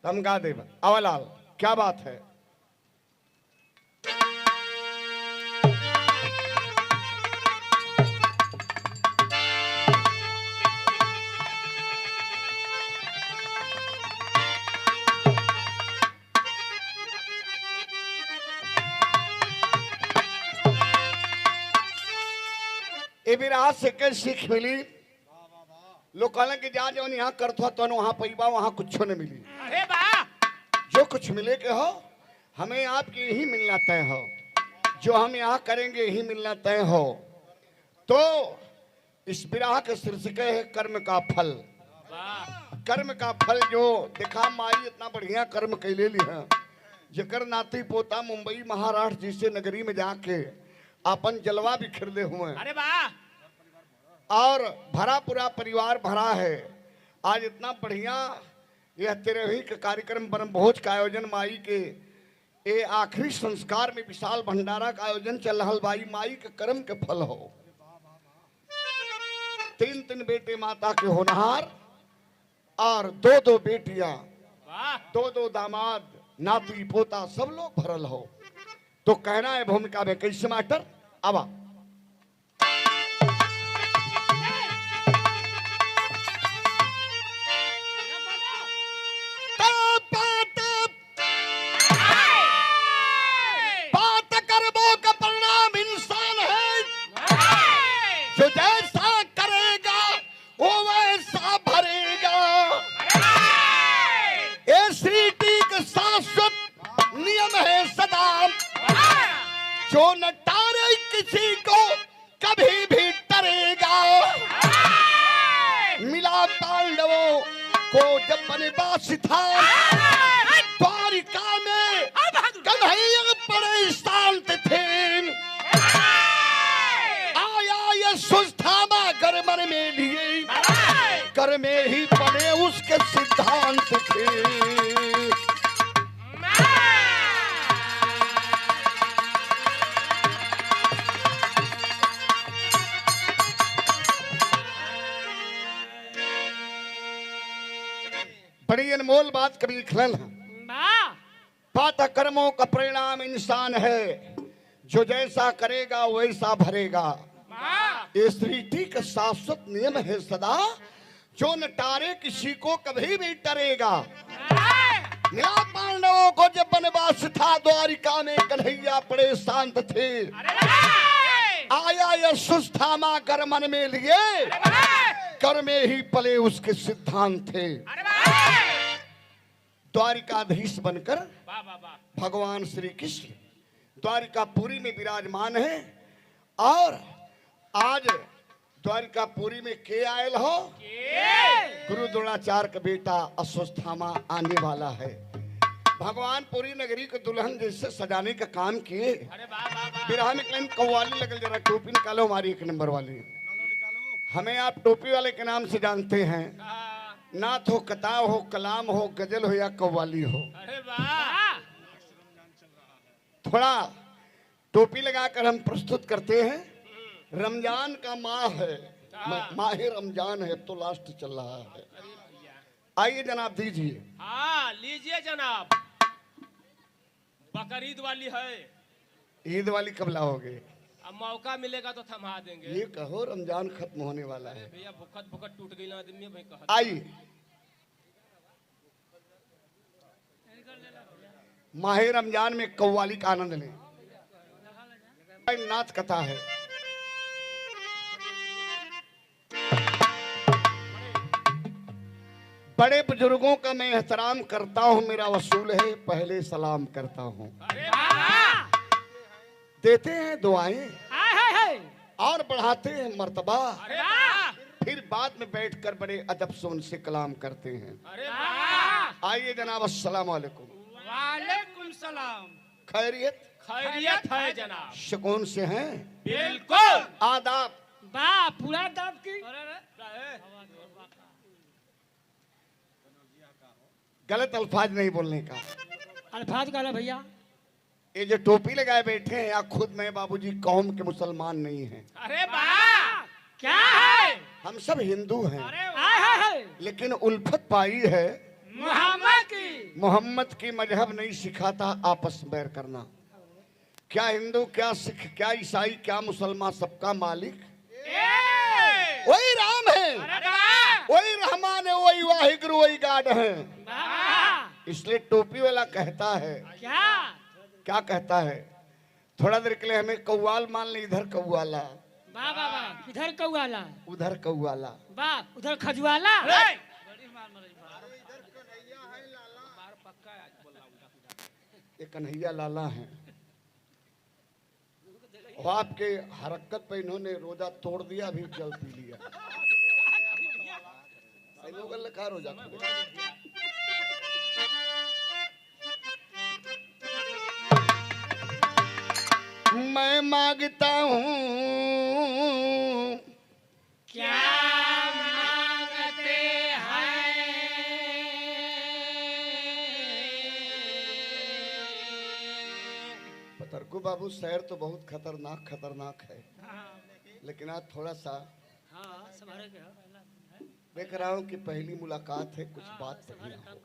हम गा दे अवलाल, क्या बात है। ए बिरहा से के सीख मिली, लोग कहले कि जा जो यहाँ करतो तो वहाँ पैबा वहाँ कुछ न मिली। अरे वाह, जो कुछ मिले के हो हमें आपके यही मिलना तय हो, जो हम यहाँ करेंगे यही मिलना तय हो। तो इस बिरहा के शीर्षक है कर्म का फल। कर्म का फल जो देखा माई इतना बढ़िया कर्म कैले ली है, जकर नाती पोता मुंबई महाराष्ट्र जैसे नगरी में जाके अपन जलवा बिखेर दे हुए। अरे वाह, और भरा पूरा परिवार भरा है। आज इतना बढ़िया यह 13वीं का कार्यक्रम वनभोज का आयोजन माई के ये आखिरी संस्कार में विशाल भंडारा का आयोजन चल रहा भाई, माई के कर्म के फल हो। 3 बेटे माता के होनहार और 2 बेटियां, 2 दामाद, नाती पोता सब लोग भरल हो। तो कहना है भूमिका में कैसे मास्टर आवा। जो न टारे किसी को कभी भी टरेगा, मिला पांडवों को जब वनवास था द्वारिका में, कन्हैया बड़े शांत थे। आया ये सुस्थामा घर मन में लिए, घर में ही बने उसके सिद्धांत थे। बड़ी अनमोल बात कभी लिखल है, पाता कर्मों का परिणाम इंसान है, जो जैसा करेगा वैसा भरेगा। ये सृष्टि का शाश्वत नियम है सदा, जो न टारे किसी को कभी भी टरेगा। मिला पांडवों को जब वनवास था द्वारिका में, कन्हैया बड़े शांत थे। आया यह सुस्थामा कर मन में लिए, कर में ही पले उसके सिद्धांत थे। द्वारिकाधीश बनकर भगवान श्री कृष्ण द्वारिकापुरी में विराजमान है। और आज द्वारिकापुरी में के आयल हो, गुरु द्रोणाचार्य का बेटा अश्वत्थामा आने वाला है। भगवान पूरी नगरी को दुल्हन जैसे सजाने का काम किए। बिरहा में कहीं कव्वाली लगल, जरा टोपी निकालो हमारी 1 नंबर वाली। हमें आप टोपी वाले के नाम से जानते हैं, नाथ हो, कताव हो, कलाम हो, गजल हो या कव्वाली हो। थोड़ा टोपी लगाकर हम प्रस्तुत करते हैं। रमजान का माह है, माहे रमजान है, तो लास्ट चल रहा है। आइए जनाब दीजिए। हाँ लीजिए जनाब। बकरीद वाली है, ईद वाली कब लाओगे? अब मौका मिलेगा तो थमा देंगे। ये कहो रमजान खत्म होने वाला है भैया, भुखत भुखत टूट गई ना आदमी भाई। आइए माहे रमजान में कव्वाली का आनंद लें। नाथ कथा है। बड़े बुजुर्गों का मैं एहतराम करता हूँ, मेरा वसूल है पहले सलाम करता हूँ। देते हैं दुआएं और बढ़ाते हैं मर्तबा, फिर बाद में बैठकर बड़े अदब से उनसे कलाम करते हैं। आइए जनाब, अस्सलाम वालेकुम। वालेकुम सलाम। खैरियत? खैरियत है जनाब। सुकून से हैं? बिल्कुल। आदाब? वाह, पूरा दाब की। गलत अल्फाज नहीं बोलने का। अल्फाज का भैया, ये जो टोपी लगाए बैठे हैं या खुद मैं बाबूजी कौम के मुसलमान नहीं हैं। अरे वाह, क्या है? हम सब हिंदू हैं, अरे वाह, लेकिन उल्फत पाई है मोहम्मद की। मोहम्मद की मजहब नहीं सिखाता आपस में बैर करना। क्या हिंदू, क्या सिख, क्या ईसाई, क्या मुसलमान, सबका मालिक वही राम है, वही रहमान है, वही वाहिगुरु, वही गाड है। इसलिए टोपी वाला कहता है, क्या कहता है, थोड़ा देर के लिए हमें कौवाल मान ले, इधर कौवाला, वाह वाह वाह, इधर कौवाला, उधर कौवाला, वाह उधर खजुआला। ये कन्हैया लाला हैं। और आपके हरकत पे इन्होंने रोजा तोड़ दिया, अभी जल पी लिया। लोग लिखा रोजा मैं मांगता हूँ क्या मांगते हैं? पतरकू बाबू, शहर तो बहुत खतरनाक है, लेकिन आज थोड़ा सा देख रहा हूँ कि पहली मुलाकात है, कुछ बात नहीं हो।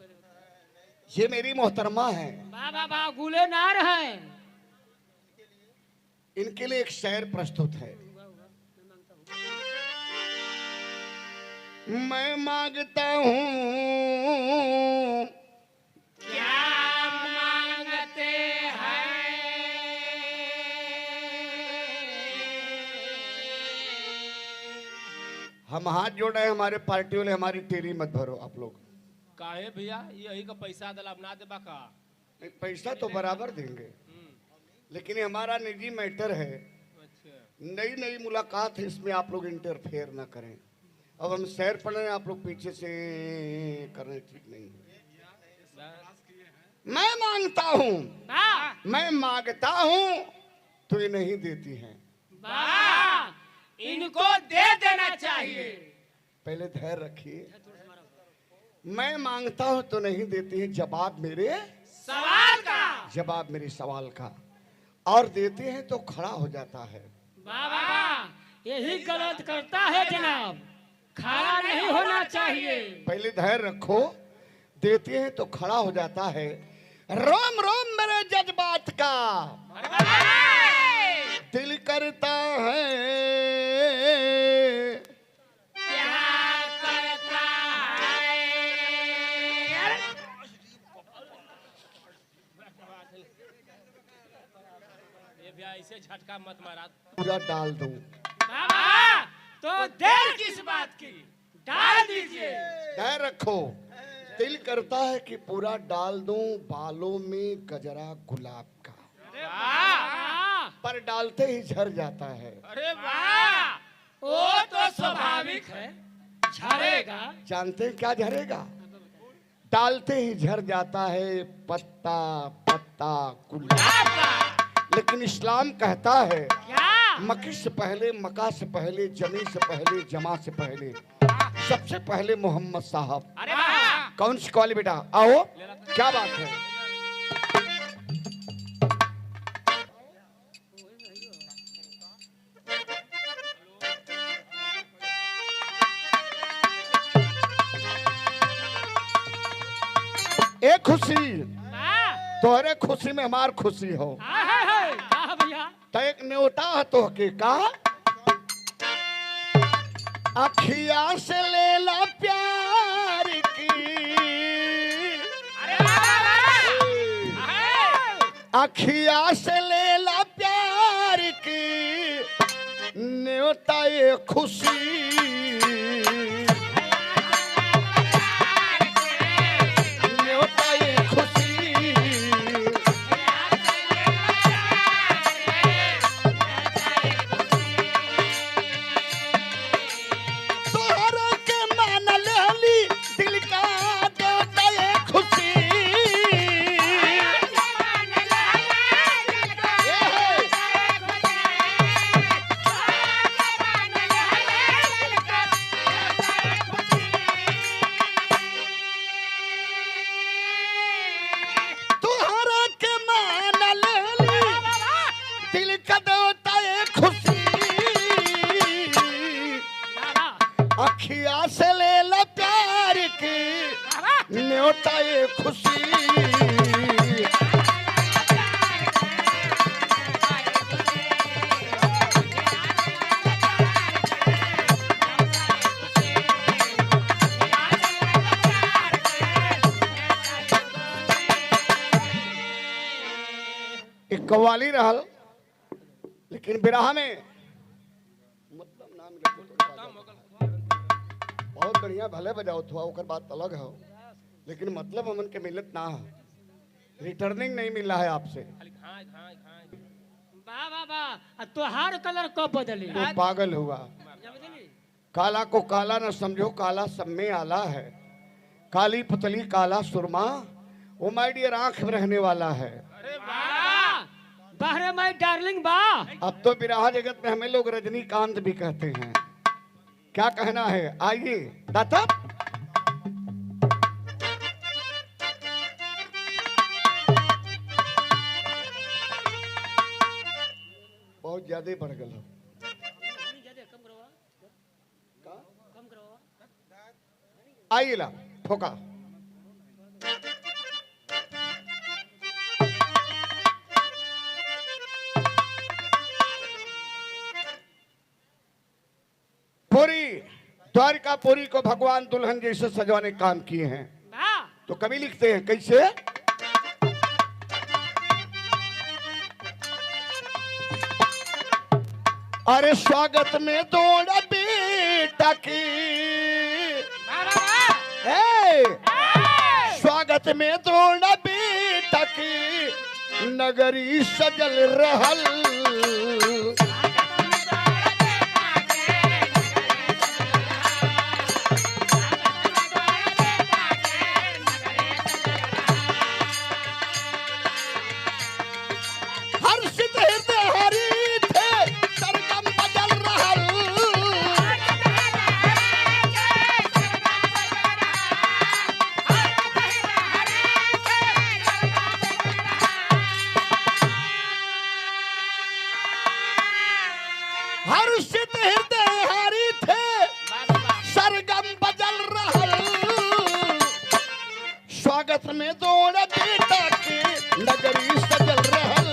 ये मेरी मोहतरमा है, वाह गुले नार हैं। इनके लिए एक शेर प्रस्तुत है। मैं मांगता हूँ क्या मांगते हैं? हम हाथ जोड़ रहे हैं, हमारे पार्टी वाले, हमारी टेरी मत भरो आप लोग। काहे भैया यही का पैसा दलाब ना देबा का? पैसा तो बराबर देंगे, लेकिन ये हमारा निजी मैटर है, नई नई मुलाकात है, इसमें आप लोग इंटरफेयर ना करें। अब हम शेर पढ़ रहे हैं, आप लोग पीछे से कर रहे हैं, ठीक नहीं है। मैं मांगता हूँ, मैं मांगता हूँ तो ये नहीं देती हैं। इनको दे देना चाहिए। पहले धैर्य रखिए। मैं मांगता हूँ तो नहीं देती है, जवाब मेरे सवाल का, जवाब मेरे सवाल का, और देते हैं तो खड़ा हो जाता है। वाह यही गलत करता है जनाब, खड़ा नहीं होना चाहिए। पहले धैर्य रखो, देते हैं तो खड़ा हो जाता है। रोम रोम मेरे जज्बात का दिल करता है, क्या करता है? ये भैया ऐसे झटका मत मारा। पूरा डाल दूं। तो देर किस बात की, डाल दीजिए। धैर्य रखो, दिल करता है कि पूरा डाल दूं बालों में गजरा गुलाब का, पर डालते ही झड़ जाता है। अरे वाह, वो तो स्वाभाविक है, झड़ेगा। जानते हैं क्या झड़ेगा? डालते ही झड़ जाता है पत्ता पत्ता गुलाब का। लेकिन इस्लाम कहता है क्या? मक्की से पहले, मका से पहले, जमी से पहले, जमा से पहले, सबसे पहले मोहम्मद साहब। अरे वाह, कौन सी कॉली बेटा, आओ, क्या बात है। एक खुशी, तोहरे खुशी में हमार खुशी हो। भैया तो एक न्योता है तो के कहा, अखिया से ले ला प्यार की, अखिया से ले ला प्यार की, न्योता ये खुशी, न्योता ये खुशी। तोहरा के मान लेली दिल का देवता ये खुशी। तोहरा के मान लेली दिल का देवता ये खुशी। अखिया से ले ला प्यार की, न्योता ये खुशी। एक कव्वाली रहल, लेकिन बिरहा में मतलब ना मिले तो बहुत बढ़िया भले बजाओ थो, ओकर बात अलग है, लेकिन मतलब हमन के मिलत ना है, रिटर्निंग नहीं मिला है आपसे। खाली खाए खाए खाए। वाह वाह वाह, तोहार कलर कब बदली? तो पागल हुआ। काला को काला न समझो, काला सब में आला है। काली पुतली काला सुरमा, वो माय डियर आंख में रहने वाला है। अरे वाह, बाहरे माय डार्लिंग बा। अब तो बिरहा जगत में हमें लोग रजनीकांत भी कहते हैं। क्या कहना है, आइए दाता। बहुत ज्यादा बढ़ गया। आइए ला ठोका। पूरी द्वारिकापुरी को भगवान दुल्हन जैसे सजाने काम किए हैं। वाह, तो कवि लिखते हैं कैसे, अरे स्वागत में दौड़ बेटा की, स्वागत में दौड़ बेटा की, नगरी सजल रहल। हर्षित हृदय हरि थे, सरगम बजल रहल। हर्षित हृदय हरि थे, सरगम बजल रहल। स्वागत में दौड़ बेटा के, नगरी सजल रहल।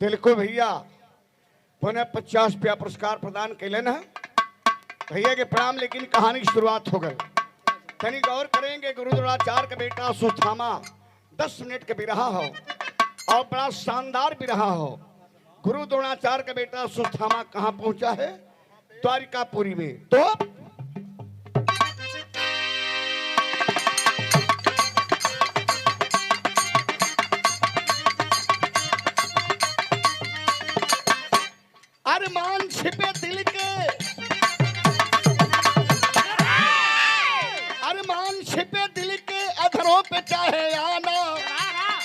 दिल को भैया पुनः 50 रुपया पुरस्कार प्रदान कैलन है। भैया के प्रणाम, लेकिन कहानी की शुरुआत हो गई। तनी गौर करेंगे, गुरु द्रोणाचार्य का बेटा सुस्थामा 10 मिनट के बिरहा हो और बड़ा शानदार बिरहा हो। गुरु द्रोणाचार्य का बेटा सुस्थामा कहाँ पहुंचा है? द्वारिकापुरी में। तो अरमान छिपे दिल के, अरमान छिपे दिल के, अधरों पे चाहे आना।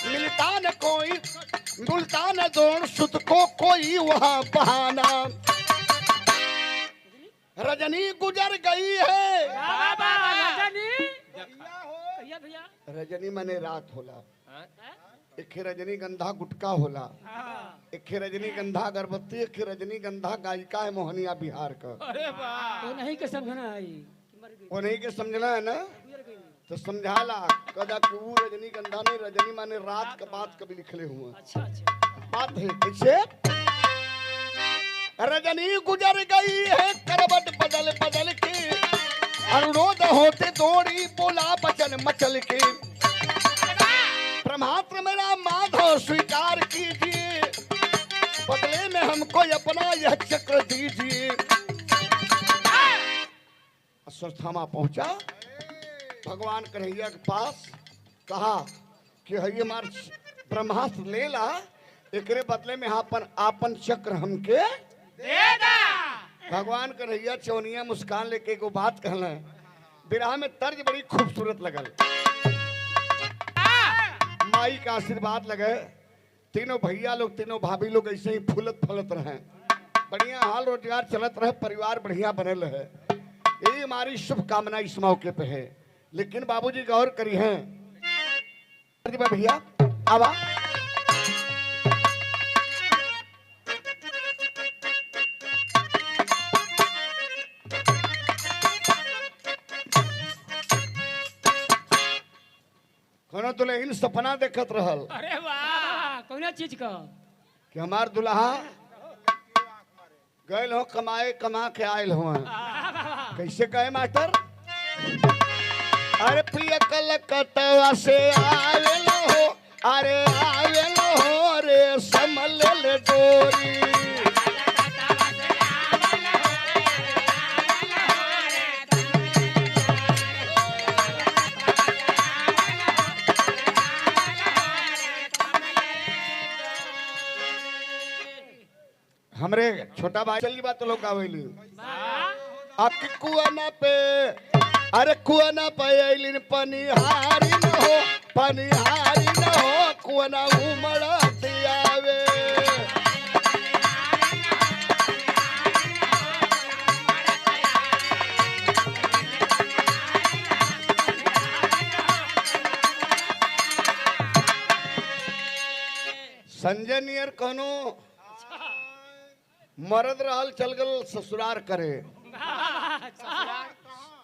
मिलता न कोई, मिलता न जोड़, सुत को कोई वहां बहाना। रजनी गुजर गई है। वाह वाह, रजनी भैया भैया। रजनी मने रात होला, एक रजनीगंधा गुटका होला, एक रजनीगंधा अगरबत्ती, एक रजनीगंधा गायिका है मोहनिया बिहार का। अरे वाह, वो नहीं के समझना है, वो नहीं के समझना है ना, तो समझाला कदा कि वो रजनीगंधा नहीं, रजनी माने रात का बात कभी लिखले हुए। अच्छा अच्छा, बात है कैसे, रजनी गुजर गई है करवट बदल बदल के, अनुरोध होते दौड़ी बोला बचन मचल के। प्रमात्र मेरा माधव स्वीकार कीजिए, बदले में हमको अपना यह चक्र दीजिए। अश्वत्थामा पहुंचा भगवान कन्हैया के पास, कहा कि हई हमार ब्रह्मास्त्र ले ला, एकरे बदले में आपन चक्र हमके दे दा। भगवान कन्हैया चौनिया मुस्कान लेके एगो बात कहला, बिरहा में तर्ज बड़ी खूबसूरत लगल। माई का आशीर्वाद लगे, तीनों भैया लोग तीनों भाभी लोग ऐसे ही फूलत फलत रहे, बढ़िया हाल रोजगार चलत रहे, परिवार बढ़िया बनल रहे। ये हमारी शुभकामना इस मौके पे है। लेकिन बाबूजी गौर करी हैं भैया, आवा कोनो दुल्हन सपना देखत रहल अरे वाह, कौन चीज का? कि हमार दुल्हा गए हो कमाए, कमा के आयल हो। कैसे कहे मास्टर? अरे प्रिय कलकत्ता से आयल हो, अरे आयल हो रे समल ले डोरी। हमरे छोटा भाई चली बात तो लोग आवेली आपकी कुआना पे, अरे कुआना पे आइलिन पनिहारी न हो, पनिहारी न हो कुआना उमड़ा दियावे। संजय नियर कहनो मरद रहल चल गल ससुरार करे।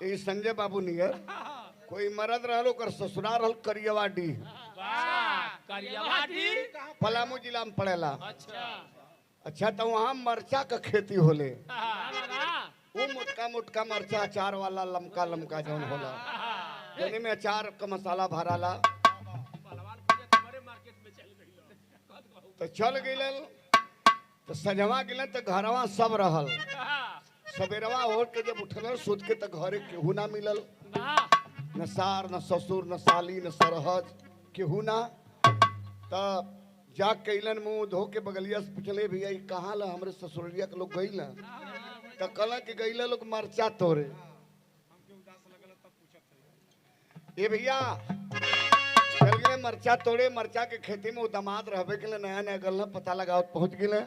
ये संजय बाबू नियर कोई मरद रहल ओकर ससुरार रहल करियवाडी, पलामू जिला में पड़ेला। अच्छा तो वहाँ मरचा का खेती होले, वो मोटका मोटका मरचा अचार वाला लमका लमका जौन होला, यानी में अचार का मसाला भराला। तो चल गइल तो सजवा गिलन तो घरवा सब रहल। सवेरवा हो के जब उठल सूत के तो घरे केहू ना मिलल, न सार न ससुर न साली न सरहज केहू ना। तब जा कैलन मुंह धो के बगलिया से पूछले भैया कहाँ ला? हमरे ससुरिया के लोग गइल तो कहला कि गइल लोग मरचा तोरे। ये भैया चल गए मरचा तोड़े। मरचा के खेती में दामाद रहबे के लिए नया नया गल पता लगाओ पहुंच गए।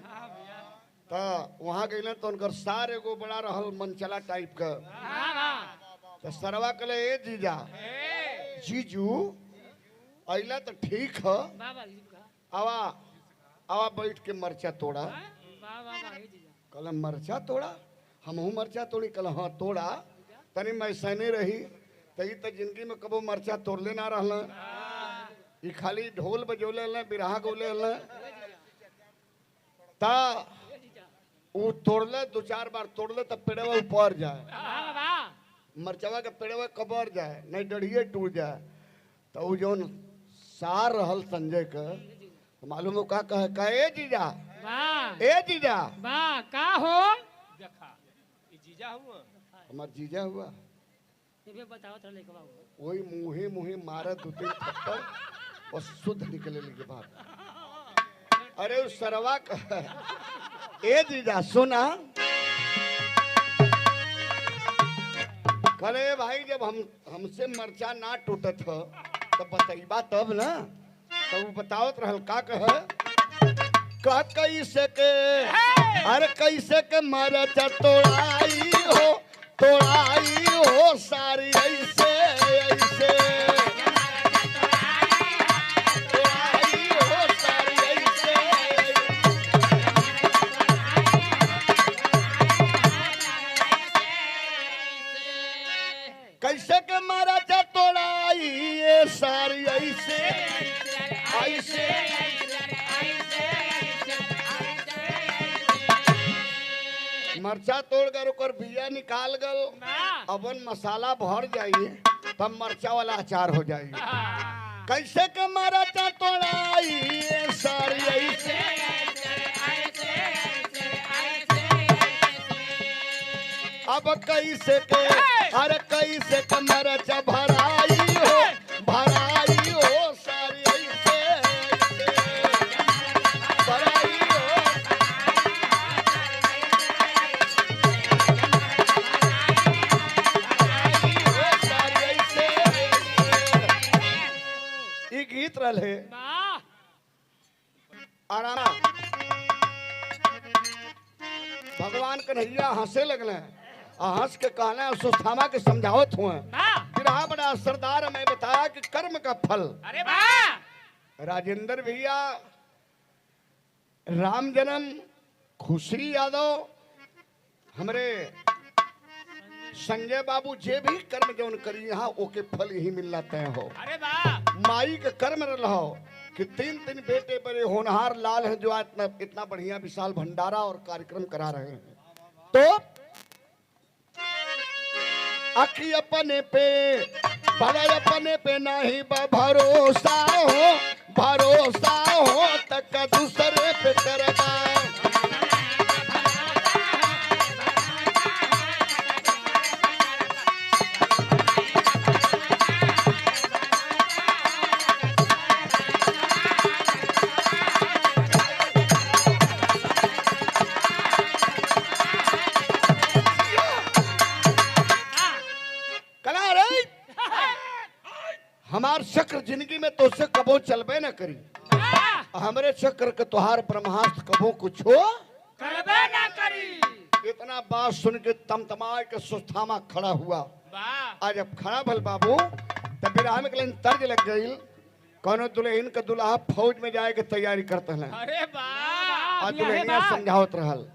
तो वहां गए तो उनकर सार एगो बड़ा रहल मनचला टाइप का। तो सरवा कहले ए जीजा जीजू अइला तो ठीक है, आवा आवा बैठ के मरचा तोड़ा। कहला मरचा तोड़ा? हमहू मरचा तोड़ी? कहला हाँ तोड़ा। तनी मैं सैने रही तई तो जिंदगी में कबो मरचा तोड़ले ना रहल। ये खाली ढोल बजोले बिरहा गोले ता वो तोड़ले दो चार बार तोड़ले तब पेड़वा ऊपर जाए, मरचवा के पेड़वा कबर जाए नहीं डढ़िए टूट जाए। तो वो जो सार रहल संजय का मालूम हो का कहे का ए जीजा ए जीजा का हो? जीजा हुआ हमार जीजा हुआ बताओ वही मुहे मुहे मारा दो तीन थप्पड़ और शुद्ध निकले के बाद। अरे उस सरवा का ए जीजा सुना करे भाई जब हमसे मरचा ना टूटत हो तो बताइबा तब ना। तो वो बतावत रहल का कहे का कैसे के अरे कैसे के मरचा तोड़ाई हो, तोड़ाई हो सारी ऐसे ऐसे तोड़ाई हो सारी ऐसे। कैसे के मरचा तोड़ाई ये सारी ऐसे ऐसे। मरचा तोड़ कर ओकर बिया निकाल गल, अबन मसाला भर जाइए तब मरचा वाला अचार हो जाइए। कैसे के मरचा तोड़ाई सारी ऐसे। अब कैसे के अरे कैसे के मरचा भराई हो, भराई हो सारी ऐसे भराई हो। गीत रहे आराम भगवान कन्हैया हंसे लगले हंस के कहना सुस्थामा के समझावत हुआ वाह फिर हाँ बड़ा सरदार मैं बताया कि कर्म का फल। अरे वाह राजेंद्र भैया राम जन्म खुशी यादव हमरे संजय बाबू जे भी कर्म जौन करी यहाँ ओके फल ही मिलना तय हो। अरे वाह माई के कर्म रहो कि तीन तीन बेटे बड़े होनहार लाल हैं जो आज इतना इतना बढ़िया विशाल भंडारा और कार्यक्रम करा रहे हैं। तो अखी अपने पे भले अपने पे नहीं भरोसा हो तक दूसरे पे करना। हमार चक्र जिंदगी में तो से कबो चलबे न करी। हमरे चक्र के तुहार ब्रह्मास्त्र कबो कुछ हो करबे ना करी। इतना बात सुन के तमतमाए के सुस्थामा खड़ा हुआ। वाह आज अब खड़ा भल बाबू तब बिराह में कल तर्ज लग गई। कौनो दुल्हन के दुल्हा फौज में जाए के तैयारी करते हैं। अरे वाह आज दुल्हनिया समझावत रहल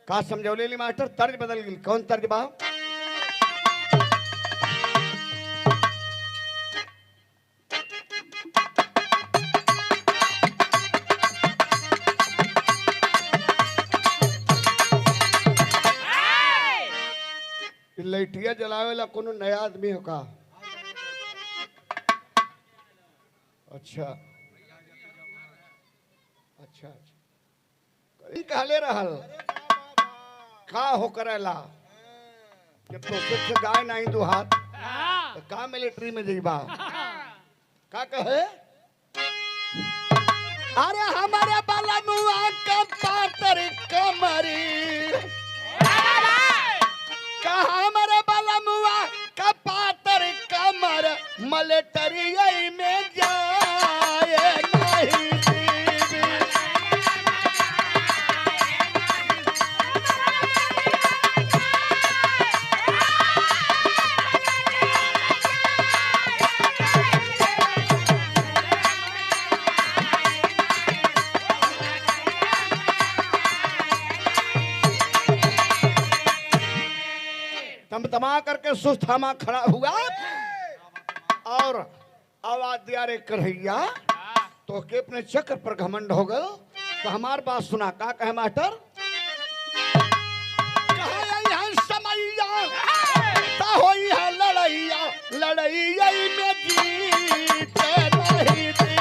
का समझौले ली मास्टर तर्ज बदल गई। कौन तर्ज बा? लाइटिया जलावेला कोनो नया आदमी हो का? अच्छा अच्छा अच्छा कहले रहल का हो करेला जब तो सिर्फ गाय नहीं दो हाथ तो का मिलिट्री में जइबा का कहे? अरे हमारे बाला मुआ का पातर कमरी हमारे बाला मुआ का पातर कमर मलेटरिया में जाए नहीं तमा करके सुस्थामा खड़ा हुआ और आवाज दिया रे कन्हैया तो के अपने चक्र पर घमंड हो गए। तो हमार बात सुना का कहे मास्टर? होई है लड़ैया लड़ैया में जीत नहीं दी।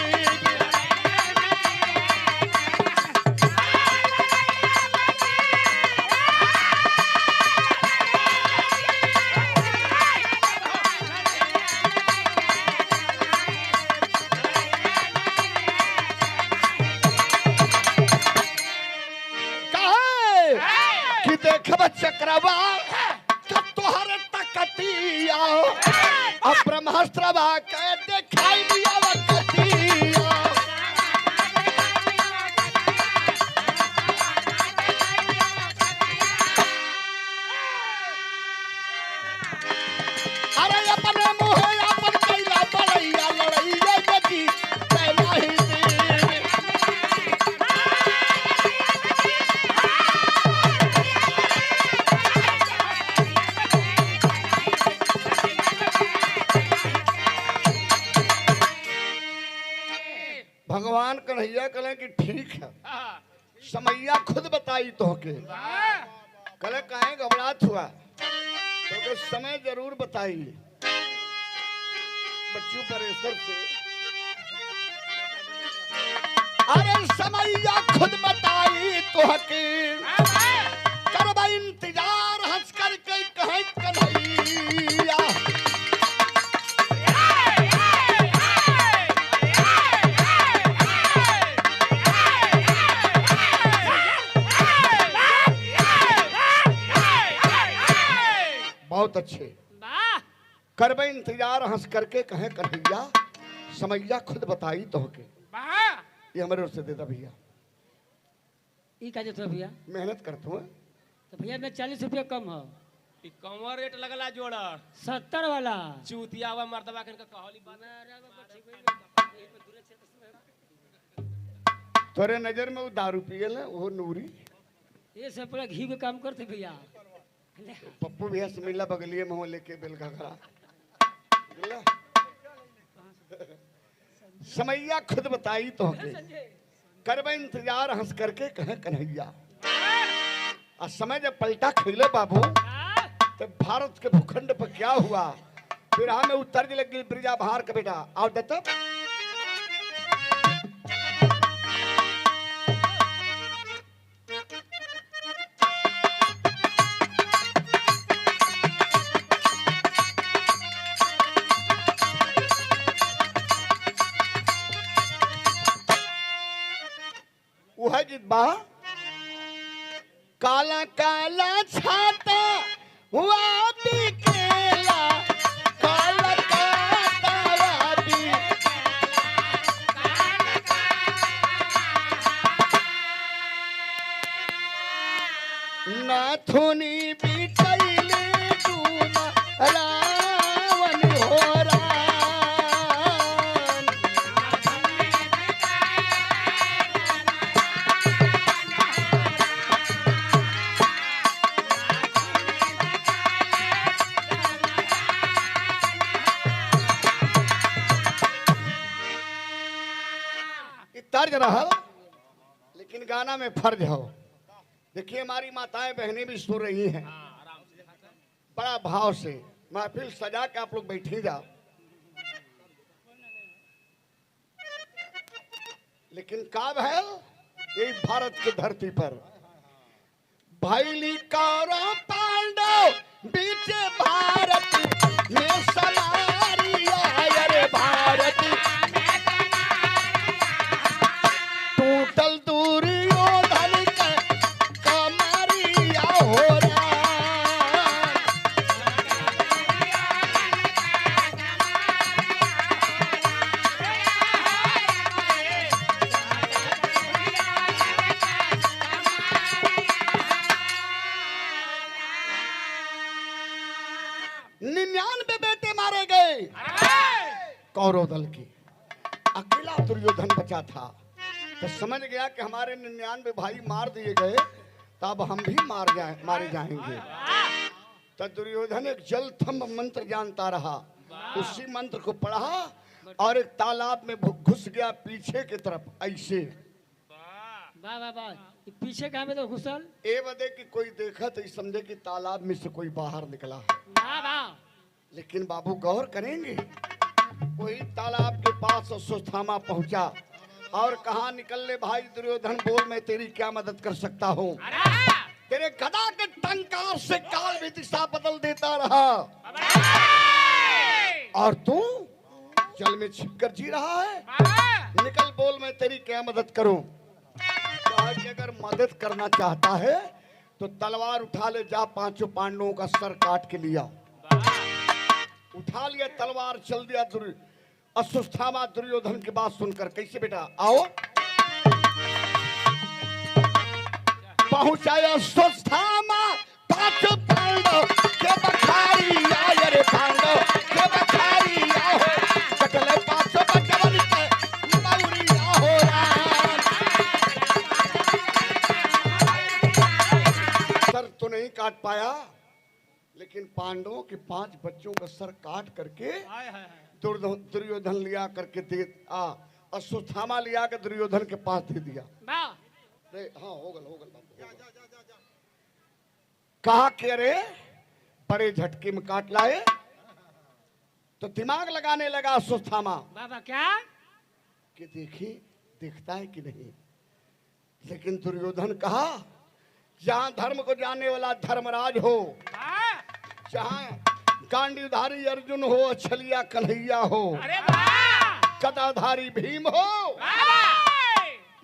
चक्रवा तोहर तकतिया ब्रह्मास्त्रवा के दिखाई दिया वकतिया। अरे अपने मुँह अपन कैला बड़ैया लड़ैया बजी कैला ही भगवान कन्हैया कले कि ठीक है समैया खुद बताई तो के कले काहे घबरात हुआ तो समय जरूर बताई। बच्चों परेशर से अरे समैया खुद बताई तो के करबा इंतजार हंस करके कहे कन्हैया। बहुत अच्छे करबे इंतजार हंस करके कहे कन्हैया समैया खुद बताई तो के। ये हमारे ओर से देता भैया ई का देता भैया मेहनत करता हूँ तो भैया मैं 40 रुपया कम हो ई कमर रेट लगला जोड़ा 70 वाला। चूतियावा मर्दबा के इनका कहली बना रे बाबा ठीक है। तोरे नजर में वो दारू पियल है वो नूरी ये सब पूरा घी के काम करते भैया। पप्पू भैया से मिला बगलिए में हो लेके बेल का खड़ा मिला? समैया खुद बताई तो के करबे इंतजार हंस करके कहे कन्हैया। और समय जब पलटा खेले बाबू तो भारत के भूखंड पर क्या हुआ फिर हमें उतर लगी ब्रिजा भार का बेटा आओ देता वह जिब्बा काला काला छाता हुआ बिकेला काला काला नाथुनी बिकैले डूमा रावण हो तर्ज रहा लेकिन गाना में फर्ज हो। देखिए हमारी माताएं बहनें भी सो रही हैं बड़ा भाव से महफिल सजा के आप लोग बैठे जाओ। लेकिन का है यही भारत की धरती पर भैली कौरव पांडव बीच भारत में समारिया अरे भारत टूटल दुर्योधन का कमरिया हो रहा निन्यानवे बेटे मारे गए कौरव दल के अकेला दुर्योधन बचा था तो समझ गया कि हमारे 99 भाई मार दिए गए तब हम भी मारे जाएंगे। तो दुर्योधन एक जल थंब मंत्र जानता रहा उसी मंत्र को पढ़ा और एक तालाब में घुस गया पीछे की तरफ ऐसे वाह वाह वाह पीछे कहाँ में तो घुसल ए बदे कि कोई देखा तो समझे कि तालाब में से कोई बाहर निकला। वाह वाह लेकिन बाबू गौर करेंगे वही तालाब के पास अश्वत्थामा पहुंचा और कहा निकलने भाई दुर्योधन बोल मैं तेरी क्या मदद कर सकता हूँ। तेरे गदा के टंकार से काल भी दिशा बदल देता रहा और तू जल में छिपकर जी रहा है। निकल बोल मैं तेरी क्या मदद करूं। कहा कि अगर मदद करना चाहता है तो तलवार उठा ले जा पांचों पांडवों का सर काट के लिया। उठा लिया तलवार चल दिया अश्वत्थामा दुर्योधन की बात सुनकर कैसे बेटा आओ पहुंचाया अश्वत्थामा पांचों पांडव के बखारी आए रे पांडव के बखारी आओ कटले पांचों बचवन के मौरिया हो सर तो नहीं काट पाया लेकिन पांडवों के 5 बच्चों का सर काट करके दुर्योधन लिया करके दे अश्वत्थामा लिया कर दुर्योधन के पास दे दिया। हाँ होगल कहा के रे बड़े झटके में काट लाए तो दिमाग लगाने लगा अश्वत्थामा बाबा क्या कि देखी देखता है कि नहीं। लेकिन दुर्योधन कहा जहां धर्म को जाने वाला धर्मराज हो जहां गांडीधारी अर्जुन हो छलिया कन्हैया हो गदाधारी भीम हो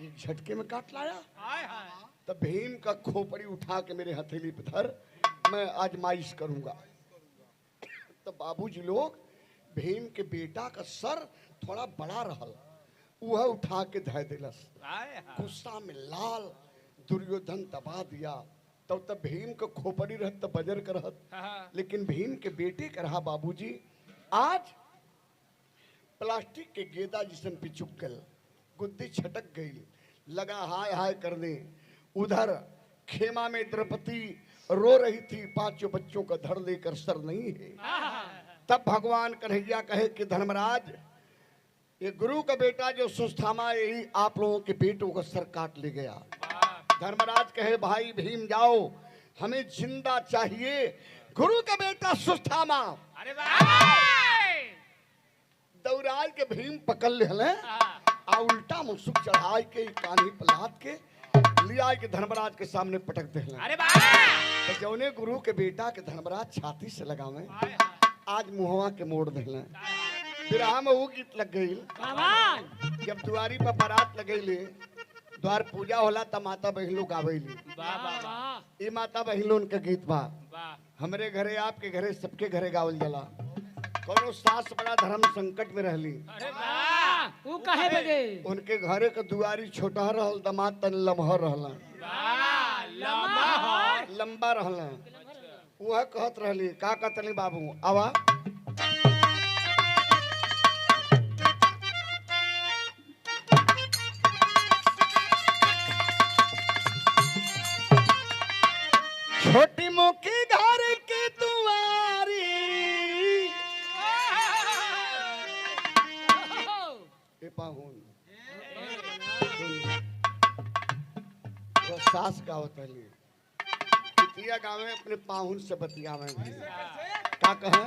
एक झटके में काट लाया। तब भीम का खोपड़ी उठा के मेरे हथेली पे धर मैं आजमाइश करूंगा। तो बाबूजी लोग भीम के बेटा का सर थोड़ा बड़ा रहल वह उठा के धर दिलस गुस्सा में लाल दुर्योधन दबा दिया। तब भीम को खोपड़ी रहत तब बजर कर रहत, लेकिन भीम के बेटे का रहा बाबूजी। आज प्लास्टिक के गेदा जिसन पिचुक गल, गुद्दी छटक गई, लगा हाय हाय करने। उधर खेमा में द्रौपदी रो रही थी, 5 बच्चों का धड़ लेकर सर नहीं है। तब भगवान कन्हैया कहे कि धर्मराज, ये गुरु का बेटा जो सुस्थामा, यही आप लोगों के बेटों का सर काट ले गया। धर्मराज कहे भाई भीम जाओ, हमें जिंदा चाहिए गुरु का बेटा सुस्थामा। अरे वाह! दौड़ाई के भीम पकड़ ले आ उल्टा मुसुक चढ़ाई के कान्ही पलाट के लिया के धर्मराज के सामने पटक दे। अरे वाह! तो जौने गुरु के बेटा के धर्मराज छाती से लगावे, आज मुहवा के मोड़ दे। विरह में वो गीत लग गई। जब दुआरी पर बारात लगैले, द्वार पूजा होला त माता बहिन लोग गावेली। वाह वाह वाह! ये माता बहिन लोग के गीत बा। वाह! हमरे घरे, आपके घरे, सबके घरे गावल जाला। कोनो सास बड़ा धर्म संकट में रहली, अरे वाह! वो कहे बजे उनके घरे का दुआरी छोटा रहल, दामाद तन लम्हा रहला, वाह! लम्हा! लंबा रहला। वह कहत रहली, का कहतली बाबू आवा। छोटी मुखी घर की दुआरी, ए पाहुन वो सास गावत रहली, बिटिया गावे अपने पाहुन से बतियावे भी। का कहे?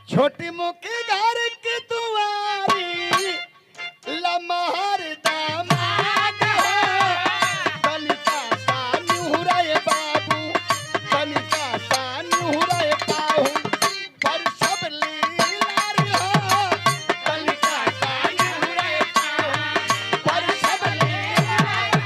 छोटी मुखी घर की दुआरी, लमहर दामाद हो, तनिका सा नुहराए बाबू, तनिका सा नुहराए पाहुन, पर सब लीला रे हो, तनिका सा नुहराए पाहुन, पर सब लीला रे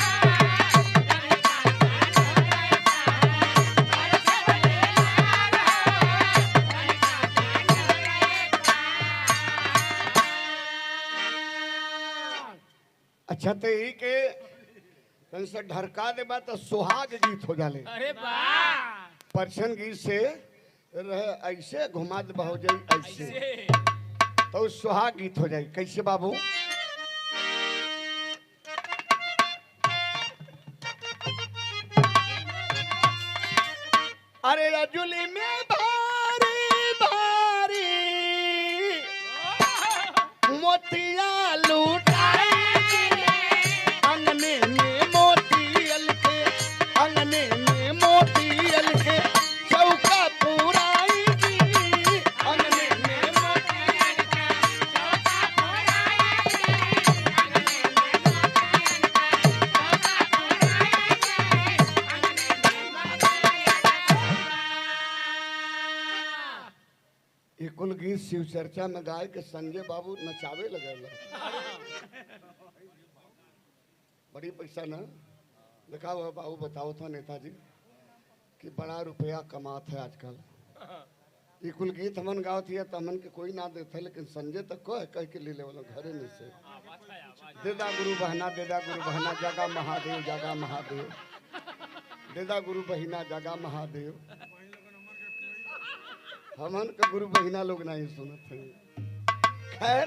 अच्छा तो यही के कहीं से ढरका देबा तो सुहाग गीत हो जाले। अरे वाह! परछन गीत से रह ऐसे घुमा दे हो जाई ऐसे, ऐसे तो सुहाग गीत हो जाई। कैसे बाबू? अरे रजुली में भारी भारी मोतिया लूटाई, अंगने में मोतियल के, अंगने में मोतियल के चौका पुराई जी, अंगने में मोतियल के चौका पुराई जी, अंगने में मोतियल के चौका पुराई जी, ये कुल गीत शिव चर्चा में गाय के संजय बाबू नचावे लगे। बड़ी पैसा ना देखा हुआ बाबू बताओ था नेताजी कि बड़ा रुपया कमात है आजकल। ये कुल गीत हमन गावत है तो हमन के कोई ना देते, लेकिन संजय तक कह के ले ले वाला घरे में से देदा गुरु बहना, देदा गुरु बहना, जागा महादेव, जागा महादेव, देदा गुरु बहिना, जागा महादेव। हमन का गुरु बहिना लोग नहीं सुनत है। खैर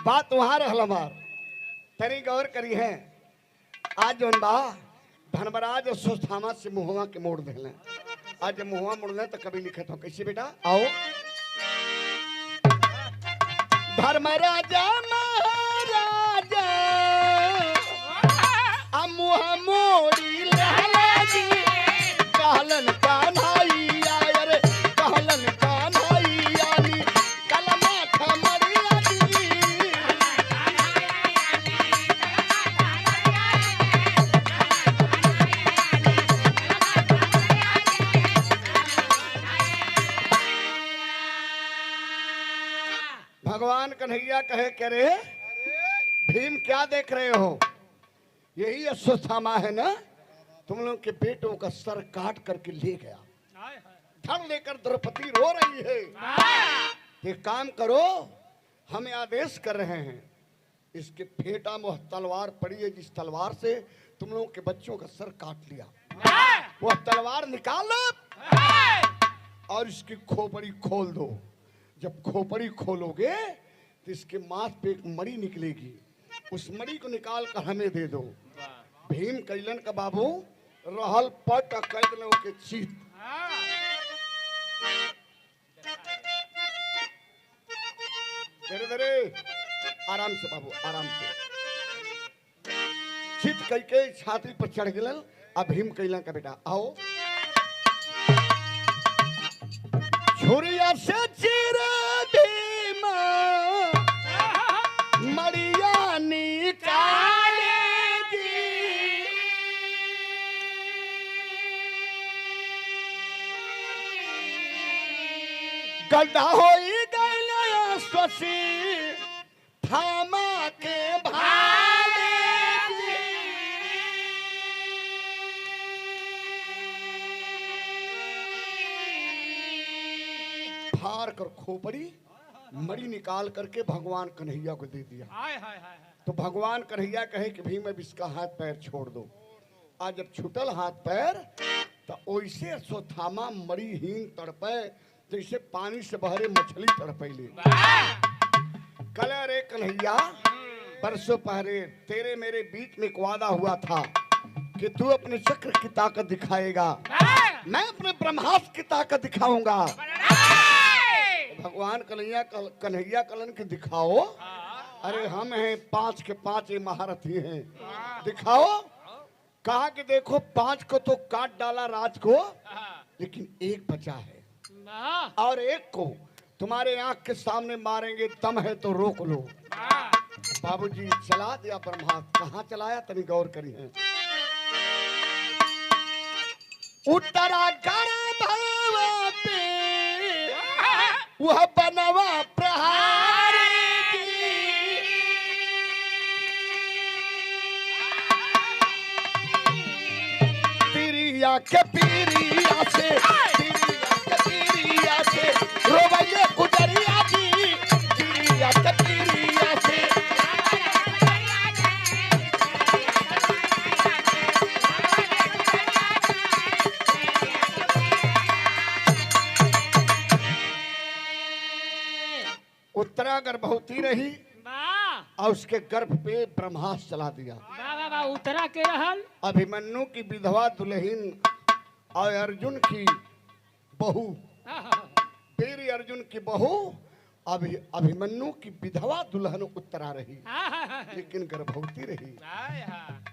बात वहां रहल हमार, तरी गौर करी है। आज जौन बा धर्मराज और सुस्थामा से मुहवा के मोड़ देले। आज जब मुहवा मोड़ले तो कभी लिखत हो कैसे बेटा? आओ। धर्मराजा महाराजा मुहा मोड़ी लाला जी, कहलन कान्हैया रे, कहलन कान्हैया नी, कलमा खमरिया दी, भगवान कन्हैया कहे क्या रे भीम क्या देख रहे हो? यही अश्वत्थामा है ना, तुम लोग के बेटों का सर काट करके ले गया। धड़ लेकर द्रौपदी रो रही है। ये काम करो, हमें आदेश कर रहे हैं। इसके फेंटा में वह तलवार पड़ी है जिस तलवार से तुम लोगों के बच्चों का सर काट लिया। वह तलवार निकाल लो और इसकी खोपड़ी खोल दो। जब खोपड़ी खोलोगे तो इसके माथ पे एक मणि निकलेगी। उस मणि को निकाल कर हमें दे दो। भीम कैलन का बाबू रहल पट कैद लोगों के चीत। धीरे धीरे आराम से बाबू, आराम से। चित कई के छाती पर चढ़ गिलन। अब भीम कैलन का बेटा आओ। छुरिया से चीर भीम मड़िया निकाले गड्ढा होई गया स्वसी थामा के भाले फाड़ कर खोपड़ी मड़ी निकाल करके भगवान कन्हैया को दे दिया। तो भगवान कन्हैया कहे कि भीम अब इसका हाथ पैर छोड़ दो। आज जब छूटल हाथ पैर तो वैसे अश्वत्थामा मड़ीहीन तड़पे जैसे पानी से बहरे मछली तड़पैले। कल रे कन्हैया परसों पहले तेरे मेरे बीच में एक वादा हुआ था कि तू अपने चक्र की ताकत दिखाएगा, मैं अपने ब्रह्मास्त्र की ताकत दिखाऊंगा। भगवान कन्हैया कलन के दिखाओ। अरे हम हैं 5 के 5 महारथी हैं, दिखाओ। कहा कि देखो 5 को तो काट डाला राज को, लेकिन एक बचा है और एक को तुम्हारे आंख के सामने मारेंगे। दम है तो रोक लो। बाबूजी चला दिया ब्रह्मास्त्र। कहाँ चलाया तनी गौर करी है। उत्तराखंड भवा पे वह बनवा प्रहार तिरिया के पीरिया से रोबैये गुजरिया जी तिरिया के पीरिया से। उत्तरा गर्भवती रही और उसके गर्भ पे ब्रह्मास्त्र चला दिया। उतरा के रहल अभिमन्यु की विधवा दुल्हन और अर्जुन की बहू, वीर अर्जुन की बहू अभिमन्यु की विधवा दुल्हन उत्तरा रही, लेकिन गर्भवती रही।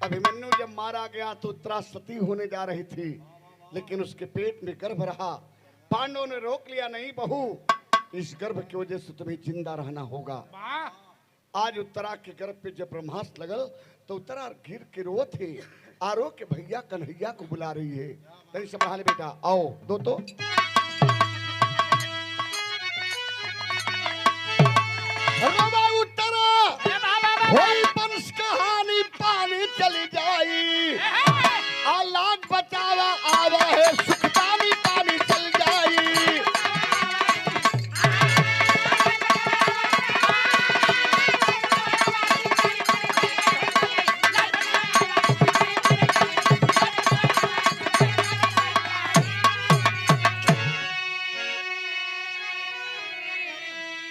अभिमन्यु जब मारा गया तो उत्तरा सती होने जा रही थी, लेकिन उसके पेट में गर्भ रहा। पांडवों ने रोक लिया, नहीं बहू, इस गर्भ की वजह से तुम्हें जिंदा रहना होगा। आज उत्तरा के गर्भ पे जब ब्रह्मास्त्र लगल तो उत्तरा गिर के रो थे। आरो के भैया कन्हैया को बुला रही है। नहीं संभाले बेटा, आओ दो तो। उत्तरा वही पंच कहानी पानी चली जाई। लाख बचावा आवा है सुखदानी पानी चल जाई।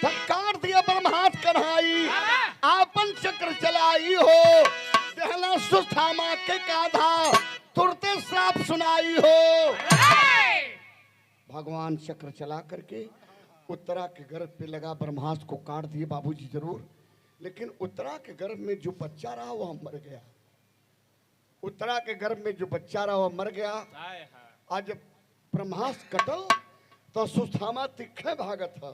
सरकार दिया ब्रह्मास्त्र कन्हाई आपन चक्र चलाई हो। पहला सुस्थामा के काधा तुरते श्राप सुनाई हो। भगवान चक्र चला करके उत्तरा के गर्भ पे लगा, ब्रह्मास्त्र को काट दिए बाबूजी जरूर, लेकिन उत्तरा के गर्भ में जो बच्चा रहा वह मर गया। उत्तरा के गर्भ में जो बच्चा रहा वह मर गया। आज जब ब्रह्मास्त्र कटल तो सुस्थामा तिखे भागत है।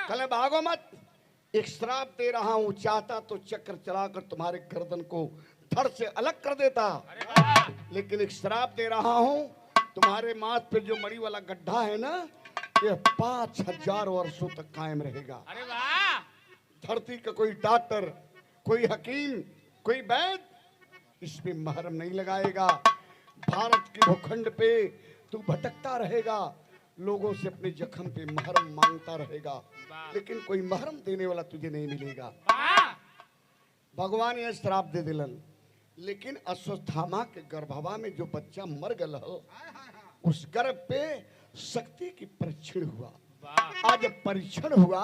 कल भागो मत, एक श्राप दे रहा हूं, चाहता तो चक्र चलाकर तुम्हारे गर्दन को धड़ से अलग कर देता, लेकिन एक श्राप दे रहा हूं, तुम्हारे माथ पे जो मड़ी वाला गड्ढा है ना, ये 5000 वर्षों तक कायम रहेगा। धरती का कोई डॉक्टर, कोई हकीम, कोई वैद्य इसमें महरम नहीं लगाएगा। भारत के भूखंड पे तू भटकता रहेगा, लोगों से अपने जख्म पे महरम मांगता रहेगा, लेकिन कोई महरम देने वाला तुझे नहीं मिलेगा। भगवान ये श्राप दे दिलन। लेकिन अश्वत्थामा के गर्भवा में जो बच्चा मर गल हो, उस गर्भ पे शक्ति की परीक्षण हुआ। आज जब परीक्षण हुआ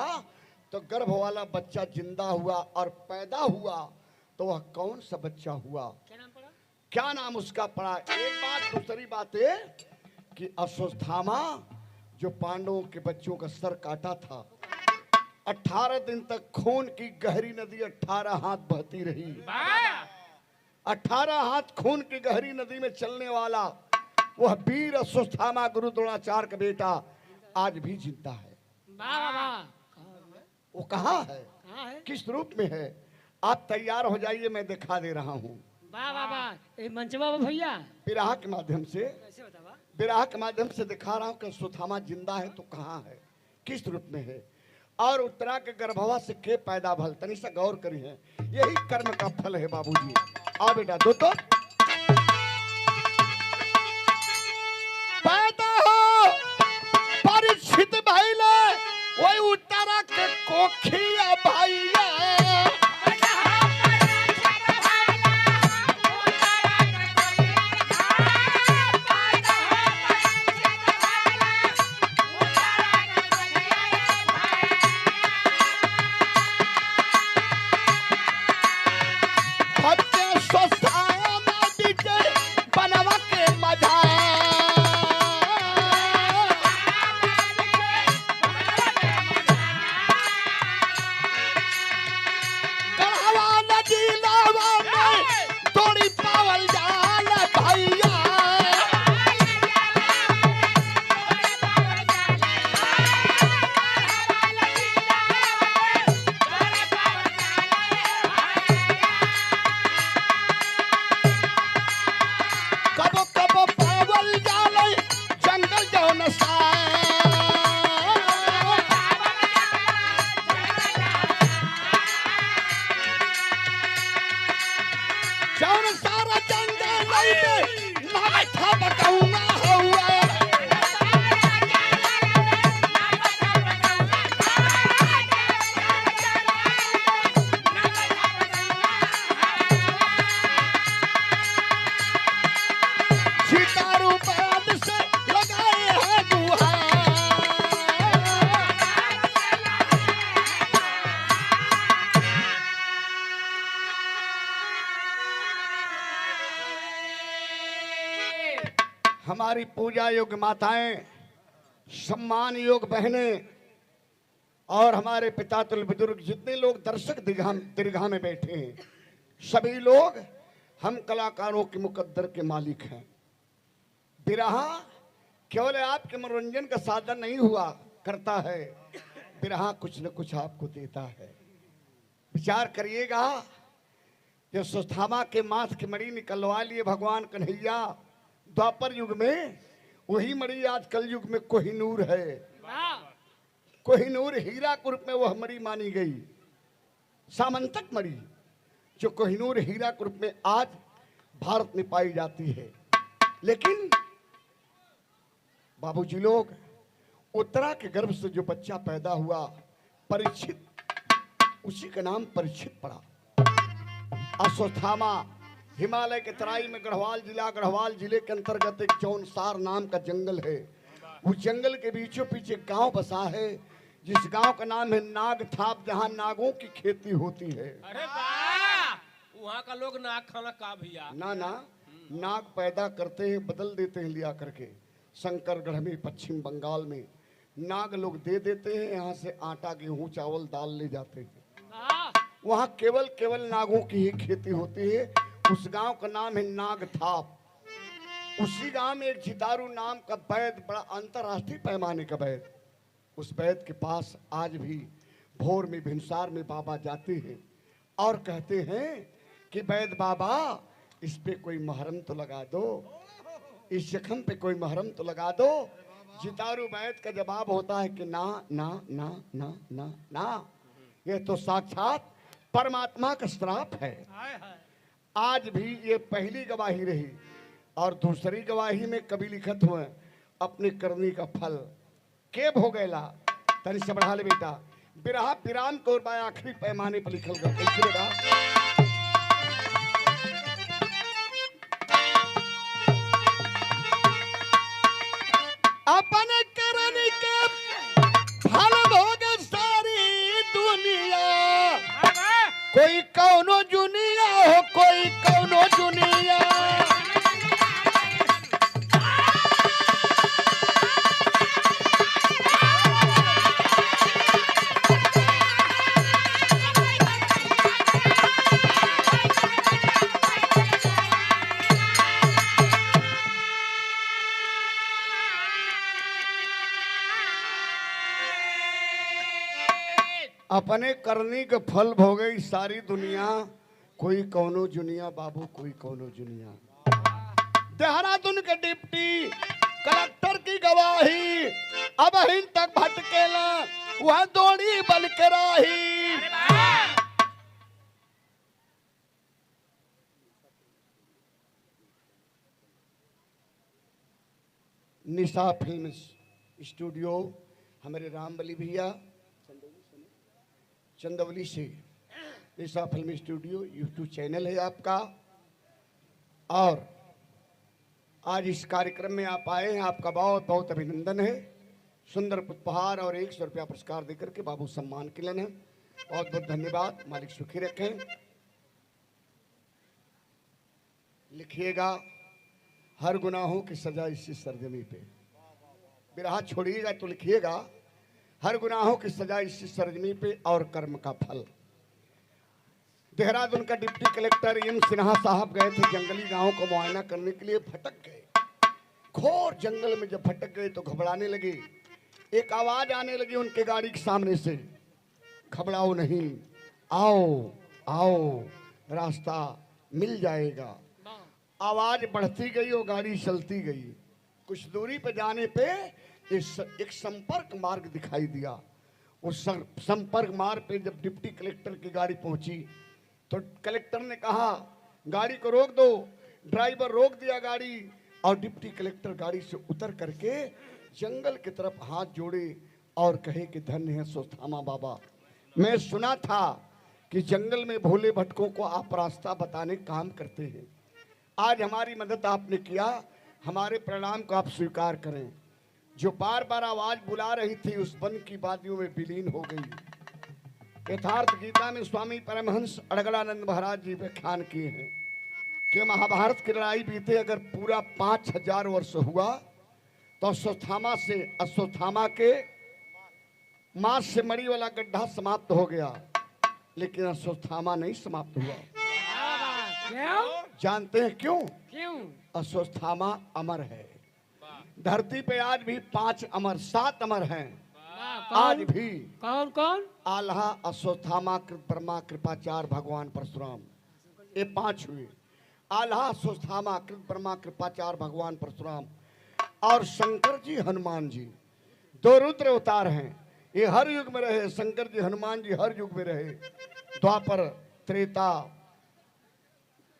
तो गर्भ वाला बच्चा जिंदा हुआ और पैदा हुआ। तो वह कौन सा बच्चा हुआ, क्या नाम पड़ा? क्या नाम उसका पड़ा? एक बात। दूसरी बात है कि अश्वत्थामा जो पांडवों के बच्चों का सर काटा था, 18 दिन तक खून की गहरी नदी 18 हाथ बहती रही। 18 हाथ खून की गहरी नदी में चलने वाला वह वीर अश्वत्थामा गुरु द्रोणाचार्य का बेटा आज भी जिंदा है। वाह वाह वाह। वो कहाँ है, कहाँ है? किस रूप में है? आप तैयार हो जाइए, मैं दिखा दे रहा हूँ वाह वाह वाह। ये मंचवा भैया विराह के माध्यम से। कैसे बतावा? विराह के माध्यम से दिखा रहा हूँ कि अश्वत्थामा जिंदा है तो कहाँ है, किस रूप में है, और उत्तरा के गर्भवा से के पैदा भल। तनी सा गौर करी है, यही कर्म का फल है बाबूजी। आओ बेटा दो तो पैदा हो परीक्षित भइले वही उत्तरा के कोखिया भैया। हमारी पूजा योग्य माताएं, सम्मान योग्य बहनें और हमारे पिता तुल्य बुजुर्ग जितने लोग दर्शक दीर्घा में बैठे हैं, सभी लोग हम कलाकारों के मुकद्दर के मालिक हैं। बिरहा केवल आपके मनोरंजन का साधन नहीं हुआ करता है, बिरहा कुछ न कुछ आपको देता है। विचार करिएगा, जो अश्वत्थामा के माथ की मणि निकलवा लिए भगवान कन्हैया द्वापर युग में, वही मणि आज कल युग में कोहिनूर है। कोहिनूर हीरा के रूप में वह मणि मानी गई, सामंतक मणि जो कोहिनूर हीरा के रूप में आज भारत में पाई जाती है। लेकिन बाबूजी लोग, उत्तरा के गर्भ से जो बच्चा पैदा हुआ परीक्षित, उसी का नाम परीक्षित पड़ा। अश्वत्थामा हिमालय के तराई में गढ़वाल जिले के अंतर्गत एक जौनसार नाम का जंगल है। उस जंगल के बीचों बीच एक गांव बसा है, जिस गांव का नाम है नागथाप, जहां नागों की खेती होती है। अरे वाह, वहाँ का लोग नाग खाना का भैया? ना नाग पैदा करते हैं, बदल देते हैं लिया करके। शंकरगढ़ में, पश्चिम बंगाल में नाग लोग दे देते हैं, यहाँ से आटा गेहूं चावल दाल ले जाते हैं। वहाँ केवल नागों की ही खेती होती है। उस गांव का नाम है नागथाप। उसी गांव में एक जितारू नाम का वैद्य, बड़ा अंतरराष्ट्रीय पैमाने का वैद्य, उस वैद्य के पास आज भी भोर में भिनसार में बाबा जाते हैं और कहते हैं कि वैद्य बाबा, इस पे कोई महरम तो लगा दो, इस जख्म पे कोई महरम तो लगा दो। जितारू वैद्य का जवाब होता है कि ना ना ना ना ना ना, ये तो साक्षात परमात्मा का श्राप है। आज भी ये पहली गवाही रही, और दूसरी गवाही में कभी लिखत हुए अपने करने का फल के भोगेला। तनि से बढ़ा ले बेटा, बिरहा पिरान को आखिरी पैमाने पर लिखल गया। कोई कौनो जुनिया हो, कोई कौनो जुनिया। अपने करनी के फल भोगे सारी दुनिया, कोई कौनो जुनिया बाबू, कोई कौनो जुनिया। देहरादून के डिप्टी कलेक्टर की गवाही, अब हिंद तक भटकेला वह दौड़ी बल कराही। निशा फिल्म स्टूडियो, हमारे रामबली भैया चंदौली से, निशा फिल्म स्टूडियो यूट्यूब चैनल है आपका। और आज इस कार्यक्रम में आप आए हैं, आपका बहुत बहुत अभिनंदन है। सुंदर उपहार और 100 रुपया पुरस्कार देकर के बाबू सम्मान के लिए, बहुत बहुत धन्यवाद। मालिक सुखी रखें। लिखिएगा, हर गुनाहों की सजा इसी सरजमी पे। बिरहा छोड़िएगा तो लिखिएगा, हर गुनाहों की सजा इसी सरजमी पे और कर्म का फल। देहरादून का डिप्टी कलेक्टर एम सिन्हा साहब गए थे जंगली गांव को मुआयना करने के लिए, भटक गए। घोर जंगल में जब भटक गए तो घबराने लगे। एक आवाज आने लगी उनके गाड़ी के सामने से, घबराओ नहीं, आओ आओ, रास्ता मिल जाएगा। आवाज बढ़ती गई और गाड़ी चलती गई। कुछ दूरी पे जाने पे एक संपर्क मार्ग दिखाई दिया। उस संपर्क मार्ग पे जब डिप्टी कलेक्टर की गाड़ी पहुंची तो कलेक्टर ने कहा, गाड़ी को रोक दो। ड्राइवर रोक दिया गाड़ी और डिप्टी कलेक्टर गाड़ी से उतर करके जंगल की तरफ हाथ जोड़े और कहे कि धन्य है सोस्थामा बाबा, मैं सुना था कि जंगल में भोले भटकों को आप रास्ता बताने काम करते हैं। आज हमारी मदद आपने किया, हमारे प्रणाम को आप स्वीकार करें। जो बार बार आवाज बुला रही थी उस वन की वादियों में विलीन हो गई। यथार्थ गीता में स्वामी परमहंस अड़गड़ानंद महाराज जी व्याख्यान किए हैं कि महाभारत की लड़ाई बीते अगर पूरा 5000 वर्ष हुआ तो अश्वत्थामा के मांस से मरी वाला गड्ढा समाप्त हो गया, लेकिन अश्वत्थामा नहीं समाप्त हुआ। क्यों? जानते हैं क्यों? क्यों? अश्वत्थामा अमर है। धरती पे आज भी 5 अमर 7 अमर हैं। आज भी कौन कौन? आल्हा, अश्वत्थामा, ब्रह्मा, कृपाचार्य, भगवान परशुराम, ये 5 हुए। आल्हा, अश्वत्थामा, ब्रह्मा, कृपाचार्य, भगवान परशुराम और शंकर जी, हनुमान जी, 2 रुद्र अवतार हैं। ये हर युग में रहे। शंकर जी, हनुमान जी हर युग में रहे। द्वापर, त्रेता,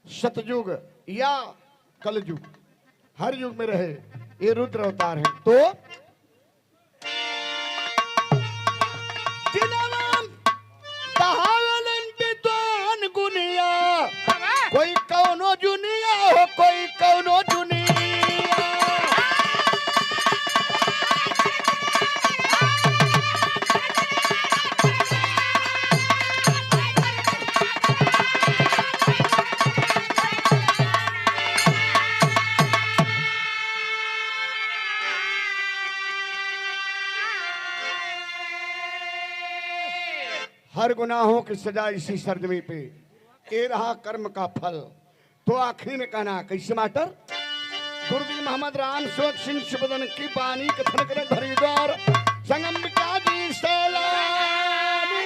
सतयुग या कलयुग, हर युग में रहे। ये रुद्र अवतार है। तो विद्वान गुनिया, कोई कौनो जुनिया हो, कोई कौनो जुनिया। हर गुनाहों की सजा इसी सरजमी पे, ये रहा कर्म का फल। तो आखिरी में कहना कैसे मास्टर? गुरुजी मोहम्मद राम शोक सिंह शिवदन की बानी कथन कर हरिद्वार संगम्बिका जी सलामी।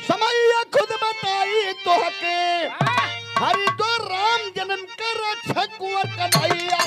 समय खुद बताई तो हके हरिद्वार राम जन्म कर रक्षा कुंवर कन्हैया।